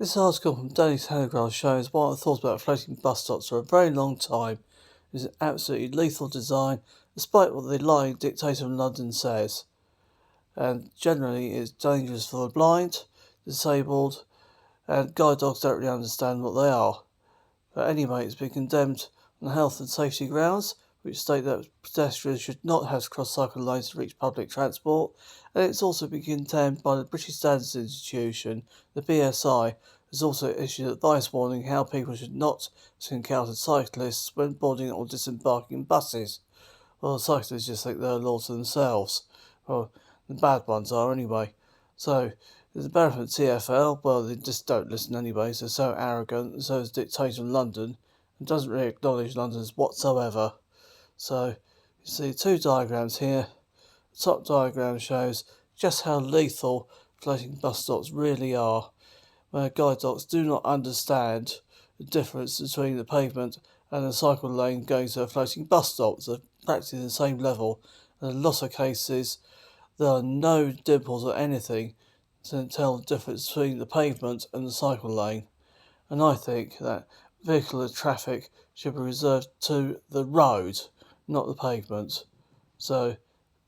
This article from Daily Telegraph shows what I've thought about floating bus stops for a very long time. It is an absolutely lethal design, despite what the lying dictator of London says. And generally, it's dangerous for the blind, disabled, and guide dogs don't really understand what they are. But anyway, it's been condemned on health and safety grounds, which state that pedestrians should not have to cross cycle lanes to reach public transport, and it's also been condemned by the British Standards Institution. The BSI has also issued advice warning how people should not encounter cyclists when boarding or disembarking buses. Well, cyclists just think they're a law to themselves. Well, the bad ones are anyway. So, the embarrassment TfL, well, they just don't listen anyway, so arrogant, and so is dictator of London, and doesn't really acknowledge Londoners whatsoever. So, you see two diagrams here. The top diagram shows just how lethal floating bus stops really are, where guide dogs do not understand the difference between the pavement and a cycle lane going to a floating bus stop. They're practically the same level, and in lots of cases there are no dimples or anything to tell the difference between the pavement and the cycle lane. And I think that vehicular traffic should be reserved to the road, not the pavement. So,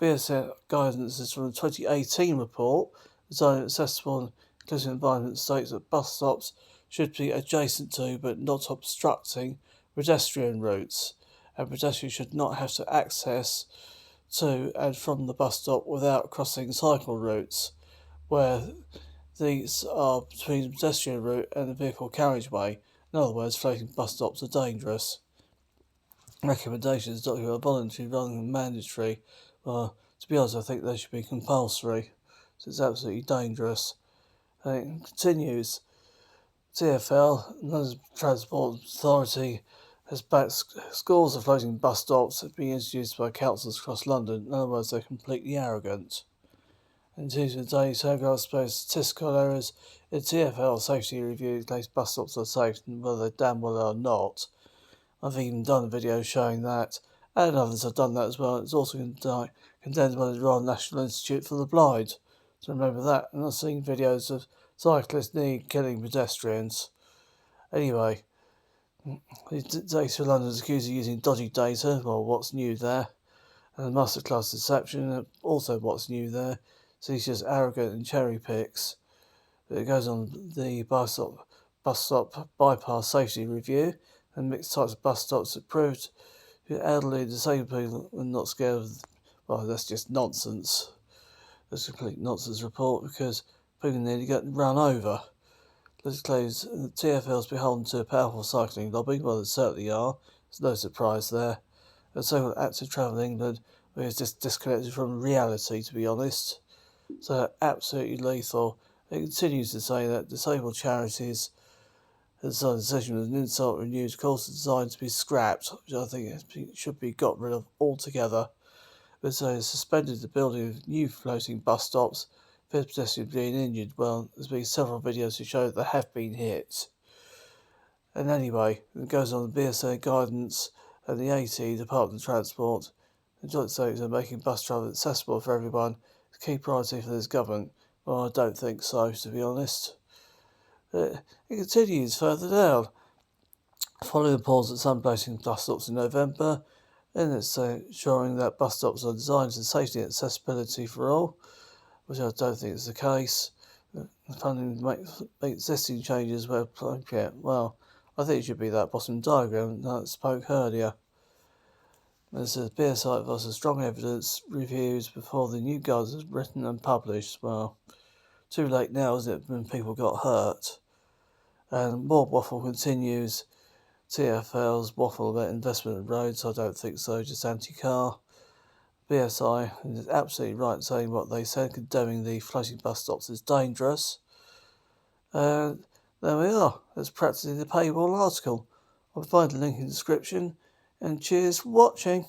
BSF guidance is from the 2018 report, Design Accessible and Inclusive Environment, states that bus stops should be adjacent to but not obstructing pedestrian routes, and pedestrians should not have to access to and from the bus stop without crossing cycle routes, where these are between the pedestrian route and the vehicle carriageway. In other words, floating bus stops are dangerous. Recommendations document are voluntary rather than mandatory. Well, to be honest, I think they should be compulsory, so it's absolutely dangerous. And it continues. TfL, London Transport Authority, has backed scores of floating bus stops that have been introduced by councils across London. In other words, they're completely arrogant. And due to the Daily Telegraph exposed statistical errors in TfL safety review, in case bus stops are safe and whether they damn well are not. I've even done a video showing that, and others have done that as well. It's also condemned by the Royal National Institute for the Blind. So remember that, and I've seen videos of cyclists nearly killing pedestrians. Anyway, the data of London is accused of using dodgy data. Well, what's new there? And the masterclass deception, also what's new there. So he's just arrogant and cherry picks. But it goes on the bus stop bypass safety review, and mixed types of bus stops that proved elderly and disabled people are not scared of. Well, that's just nonsense. That's a complete nonsense report because people nearly get run over. Let's close. The TfL is beholden to a powerful cycling lobby. Well, they certainly are. There's no surprise there. And so Active Travel England is just disconnected from reality, to be honest. So absolutely lethal. It continues to say that disabled charities has decided the decision was an insult renewed course designed to be scrapped, which I think should be got rid of altogether. But so it's suspended the building of new floating bus stops for pedestrians being injured. Well, there's been several videos to show that they have been hit. And anyway, it goes on the BSA guidance and the AT, Department of Transport. The joint statements are making bus travel accessible for everyone. It's a key priority for this government. Well, I don't think so, to be honest. It continues further down. Following the pause at some floating bus stops in November, and it's ensuring that bus stops are designed for safety and accessibility for all, which I don't think is the case. Funding make existing changes where appropriate. Well, I think it should be that bottom diagram that I spoke earlier. It says BSI advises strong evidence reviews before the new guides is written and published. Well, too late now, isn't it, when people got hurt? And more waffle continues. TfL's waffle about investment in roads, I don't think so, just anti-car. BSI is absolutely right saying what they said, condemning the floating bus stops is dangerous. And there we are. That's practically the paywall article. I'll find a link in the description. And cheers for watching.